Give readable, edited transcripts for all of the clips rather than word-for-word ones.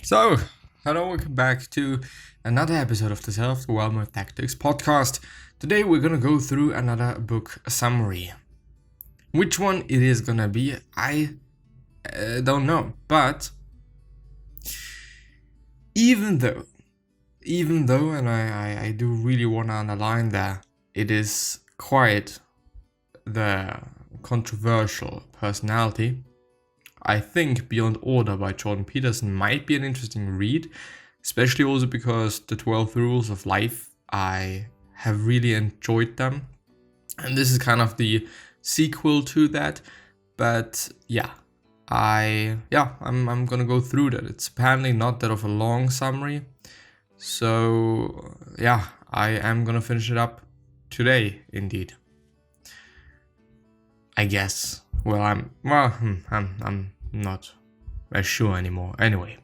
So, hello, welcome back to another episode of the Self-Development Tactics Podcast. Today we're gonna go through another book summary. Which one it is gonna be, I don't know. But even though, and I do really want to underline that it is quite the controversial personality, I think Beyond Order by Jordan Peterson might be an interesting read, especially also because the 12 Rules of Life, I have really enjoyed them. And this is kind of the sequel to that. But I'm gonna go through that. It's apparently not that of a long summary. So I am gonna finish it up today, indeed. I guess. I'm not as sure anymore. Anyway,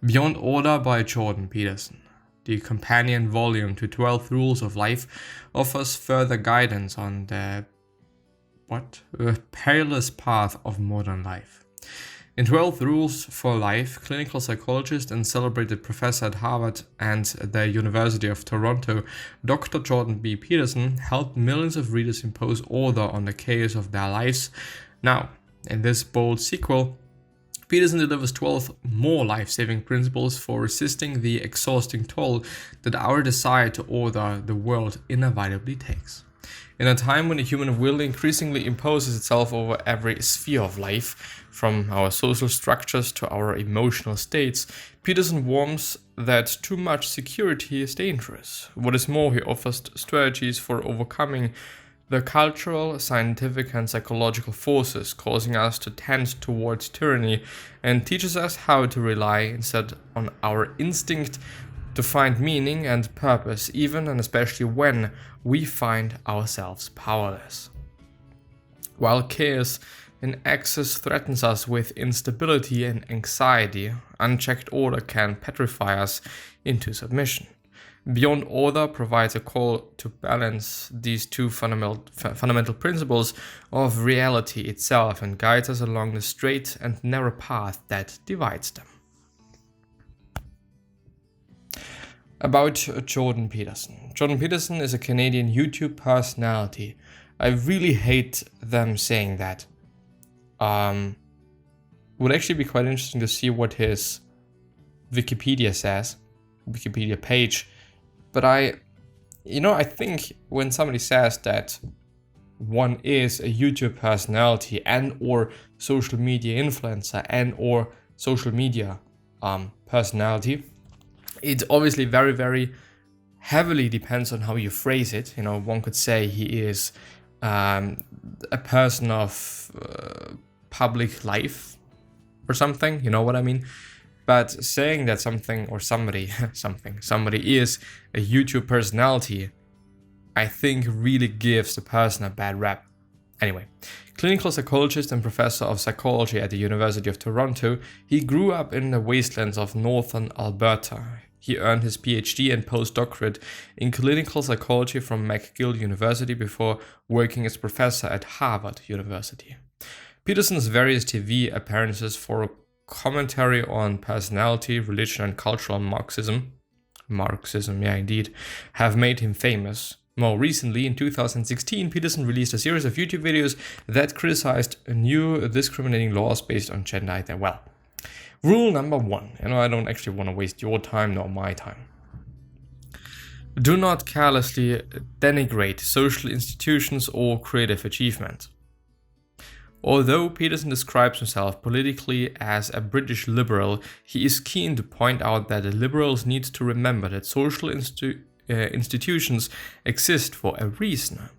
Beyond Order by Jordan Peterson. The companion volume to 12 Rules of Life offers further guidance on the perilous path of modern life. In 12 Rules for Life, clinical psychologist and celebrated professor at Harvard and the University of Toronto, Dr. Jordan B. Peterson helped millions of readers impose order on the chaos of their lives. Now, in this bold sequel, Peterson delivers 12 more life-saving principles for resisting the exhausting toll that our desire to order the world inevitably takes. In a time when the human will increasingly imposes itself over every sphere of life, from our social structures to our emotional states, Peterson warns that too much security is dangerous. What is more, he offers strategies for overcoming the cultural, scientific, and psychological forces causing us to tend towards tyranny, and teaches us how to rely instead on our instinct to find meaning and purpose, even and especially when we find ourselves powerless. While chaos in excess threatens us with instability and anxiety, unchecked order can petrify us into submission. Beyond Order provides a call to balance these two fundamental principles of reality itself and guides us along the straight and narrow path that divides them. About Jordan Peterson. Jordan Peterson is a Canadian YouTube personality. I really hate them saying that. Would actually be quite interesting to see what his Wikipedia page. But I think when somebody says that one is a YouTube personality and or social media influencer and or social media personality, it obviously very, very heavily depends on how you phrase it. One could say he is a person of public life or something, you know what I mean? But saying that something or somebody is a YouTube personality, I think really gives the person a bad rap. Anyway, clinical psychologist and professor of psychology at the University of Toronto, he grew up in the wastelands of northern Alberta. He earned his PhD and postdoctorate in clinical psychology from McGill University before working as professor at Harvard University. Peterson's various TV appearances for commentary on personality, religion, and cultural Marxism, have made him famous. More recently, in 2016, Peterson released a series of YouTube videos that criticized new discriminating laws based on gender identity. Well, rule number 1, I don't actually want to waste your time nor my time. Do not carelessly denigrate social institutions or creative achievement. Although Peterson describes himself politically as a British liberal, he is keen to point out that the liberals need to remember that social institutions exist for a reason.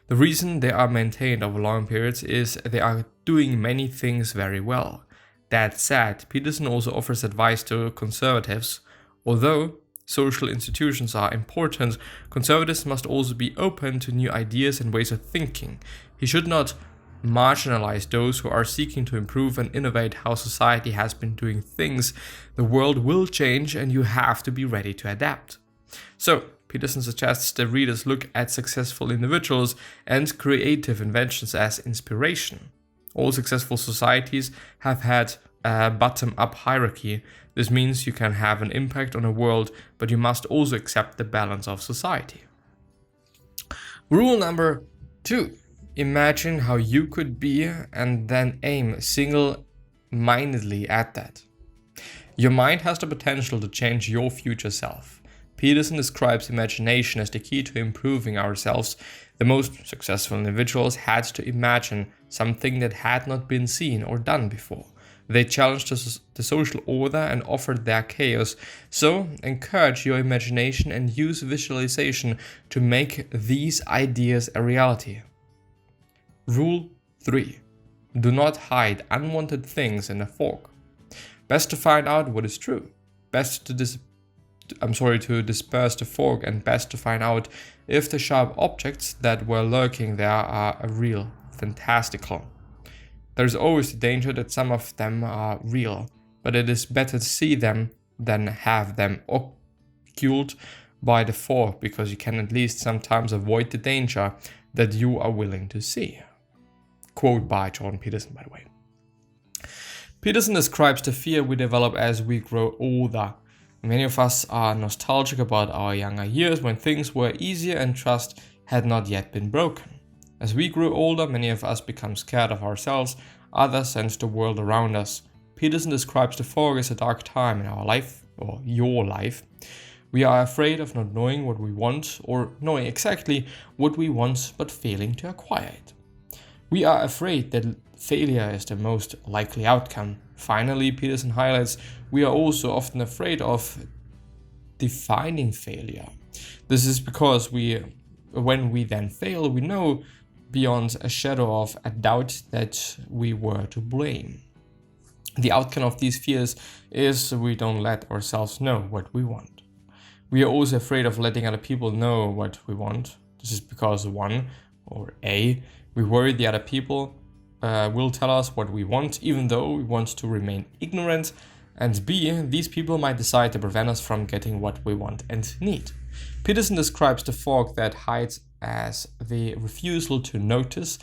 The reason they are maintained over long periods is they are doing many things very well. That said, Peterson also offers advice to conservatives. Although social institutions are important, conservatives must also be open to new ideas and ways of thinking. He should not marginalize those who are seeking to improve and innovate how society has been doing things. The world will change and you have to be ready to adapt. So, Peterson suggests that readers look at successful individuals and creative inventions as inspiration. All successful societies have had bottom-up hierarchy. This means you can have an impact on the world, but you must also accept the balance of society. Rule number 2. Imagine how you could be and then aim single-mindedly at that. Your mind has the potential to change your future self. Peterson describes imagination as the key to improving ourselves. The most successful individuals had to imagine something that had not been seen or done before. They challenged the social order and offered their chaos. So, encourage your imagination and use visualization to make these ideas a reality. Rule 3. Do not hide unwanted things in a fog. Best to find out what is true. Best to disperse the fog, and best to find out if the sharp objects that were lurking there are real, fantastical. There's always the danger that some of them are real, but it is better to see them than have them occulted by the fog, because you can at least sometimes avoid the danger that you are willing to see. Quote by Jordan Peterson, by the way. Peterson describes the fear we develop as we grow older. Many of us are nostalgic about our younger years when things were easier and trust had not yet been broken. As we grow older, many of us become scared of ourselves, others, and the world around us. Peterson describes the fog as a dark time in our life, or your life. We are afraid of not knowing what we want, or knowing exactly what we want but failing to acquire it. We are afraid that failure is the most likely outcome. Finally, Peterson highlights we are also often afraid of defining failure. This is because when we then fail, we know beyond a shadow of a doubt that we were to blame. The outcome of these fears is we don't let ourselves know what we want. We are also afraid of letting other people know what we want. This is because we worry the other people will tell us what we want, even though we want to remain ignorant, and B, these people might decide to prevent us from getting what we want and need. Peterson describes the fog that hides as the refusal to notice,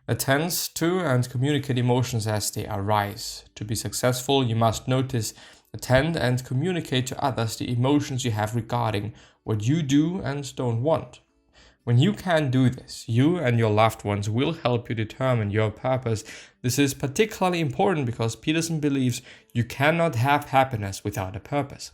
attend to, and communicate emotions as they arise. To be successful, you must notice, attend, and communicate to others the emotions you have regarding what you do and don't want. When you can do this, you and your loved ones will help you determine your purpose. This is particularly important because Peterson believes you cannot have happiness without a purpose.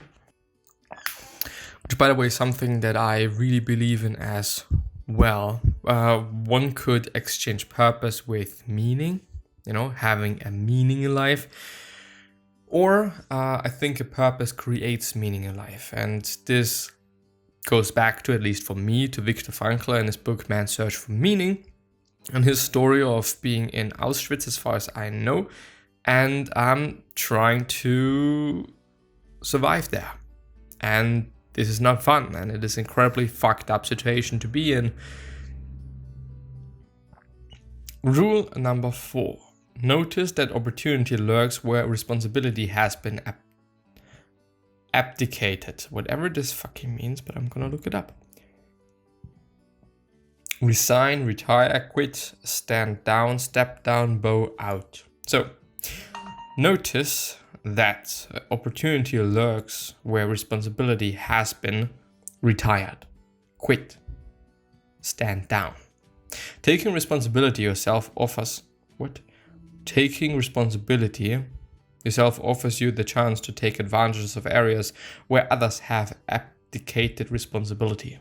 Which, by the way, is something that I really believe in as well. One could exchange purpose with meaning, having a meaning in life. Or I think a purpose creates meaning in life. And this goes back to, at least for me, to Viktor Frankl and his book Man's Search for Meaning, and his story of being in Auschwitz, as far as I know, and trying to survive there. And this is not fun, and it is an incredibly fucked up situation to be in. Rule number 4. Notice that opportunity lurks where responsibility has been abdicated, whatever this fucking means, but I'm gonna look it up. Resign, retire, quit, stand down, step down, bow out. So, notice that opportunity lurks where responsibility has been retired, quit, stand down. Taking responsibility yourself offers you the chance to take advantages of areas where others have abdicated responsibility.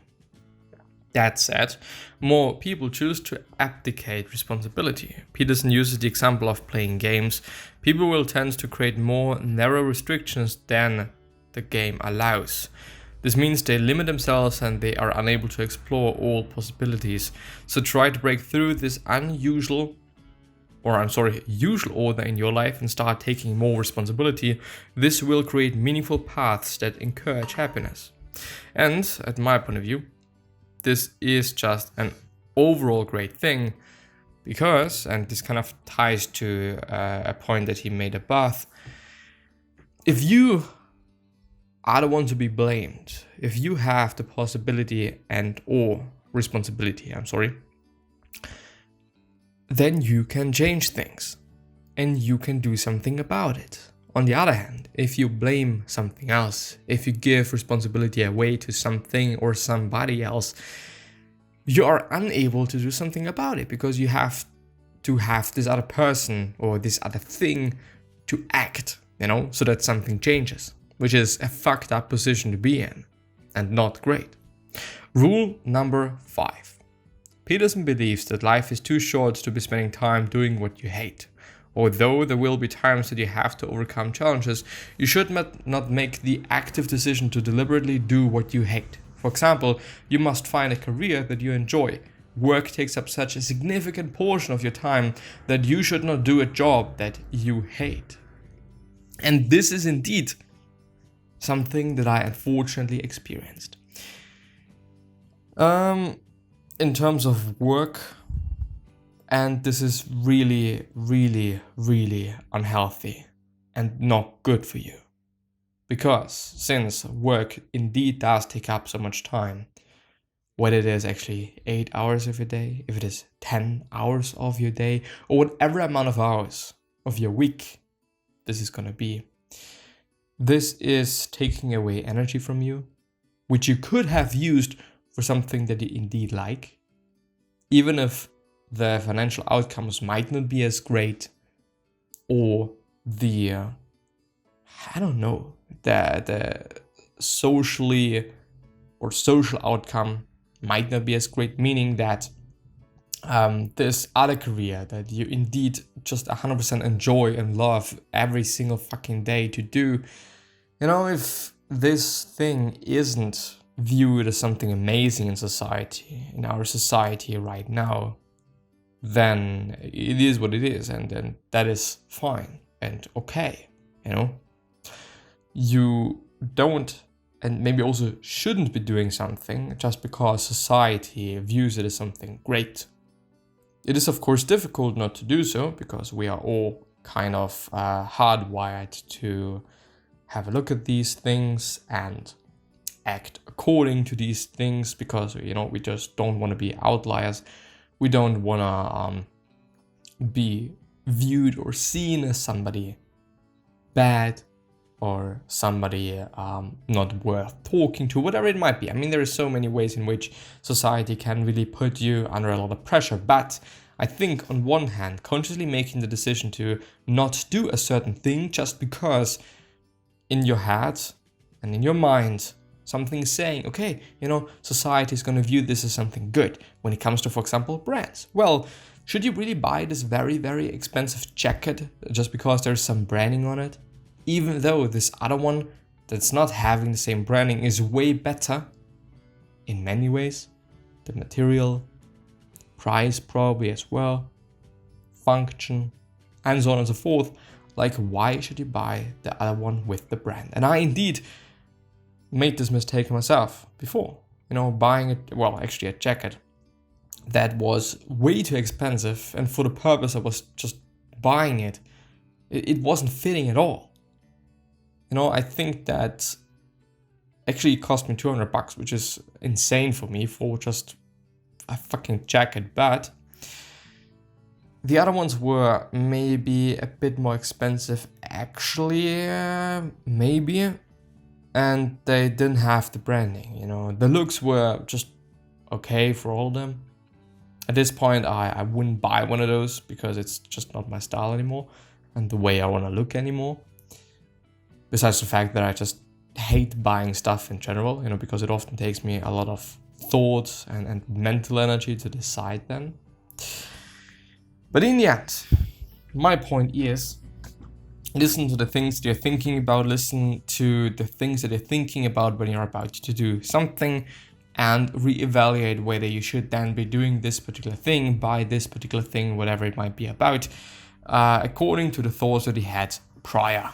That said, more people choose to abdicate responsibility. Peterson uses the example of playing games. People will tend to create more narrow restrictions than the game allows. This means they limit themselves and they are unable to explore all possibilities. So try to break through this usual order in your life and start taking more responsibility. This will create meaningful paths that encourage happiness. And, at my point of view, this is just an overall great thing because, and this kind of ties to a point that he made above, if you are the one to be blamed, if you have the possibility or responsibility, then you can change things and you can do something about it. On the other hand, if you blame something else, if you give responsibility away to something or somebody else, you are unable to do something about it because you have to have this other person or this other thing to act, so that something changes, which is a fucked up position to be in and not great. Rule number 5. Peterson believes that life is too short to be spending time doing what you hate. Although there will be times that you have to overcome challenges, you should not make the active decision to deliberately do what you hate. For example, you must find a career that you enjoy. Work takes up such a significant portion of your time that you should not do a job that you hate. And this is indeed something that I unfortunately experienced. In terms of work, and this is really, really, really unhealthy and not good for you. Because since work indeed does take up so much time, whether it is actually 8 hours of your day, if it is 10 hours of your day, or whatever amount of hours of your week this is going to be, this is taking away energy from you, which you could have used for something that you indeed like, even if the financial outcomes might not be as great, or the socially or social outcome might not be as great, meaning that this other career that you indeed just 100% enjoy and love every single fucking day to do, if this thing isn't viewed as something amazing in our society right now, then it is what it is, and then that is fine and okay, You don't, and maybe also shouldn't be doing something just because society views it as something great. It is of course difficult not to do so, because we are all kind of hardwired to have a look at these things and act according to these things, because we just don't want to be outliers. We don't want to be viewed or seen as somebody bad or somebody not worth talking to, whatever it might be. I mean, there are so many ways in which society can really put you under a lot of pressure. But I think on one hand, consciously making the decision to not do a certain thing just because in your head and in your mind, something is saying, okay, society is going to view this as something good when it comes to, for example, brands. Well, should you really buy this very, very expensive jacket just because there's some branding on it? Even though this other one that's not having the same branding is way better in many ways. The material, price probably as well, function, and so on and so forth. Like, why should you buy the other one with the brand? And I indeed made this mistake myself before, buying a jacket that was way too expensive, and for the purpose I was just buying it, it wasn't fitting at all. I think that actually it cost me $200, which is insane for me for just a fucking jacket, but the other ones were maybe a bit more expensive, actually, maybe. And they didn't have the branding, The looks were just okay for all of them. At this point, I wouldn't buy one of those because it's just not my style anymore and the way I want to look anymore. Besides the fact that I just hate buying stuff in general, because it often takes me a lot of thought and mental energy to decide then. But in the end, my point is, listen to the things that you're thinking about, listen to the things that you're thinking about when you're about to do something, and reevaluate whether you should then be doing this particular thing, buy this particular thing, whatever it might be about, according to the thoughts that you had prior.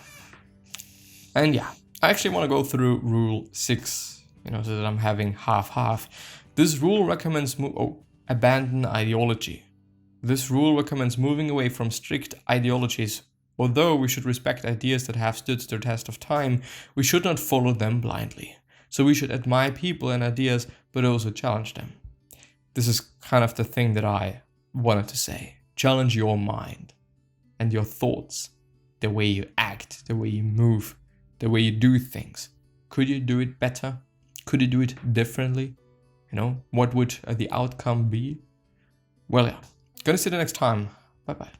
And yeah, I actually want to go through rule 6, so that I'm having half-half. This rule recommends abandon ideology. This rule recommends moving away from strict ideologies. Although we should respect ideas that have stood the test of time, we should not follow them blindly. So we should admire people and ideas, but also challenge them. This is kind of the thing that I wanted to say. Challenge your mind and your thoughts the way you act, the way you move, the way you do things. Could you do it better? Could you do it differently? What would the outcome be? Well, yeah. Gonna see you next time. Bye-bye.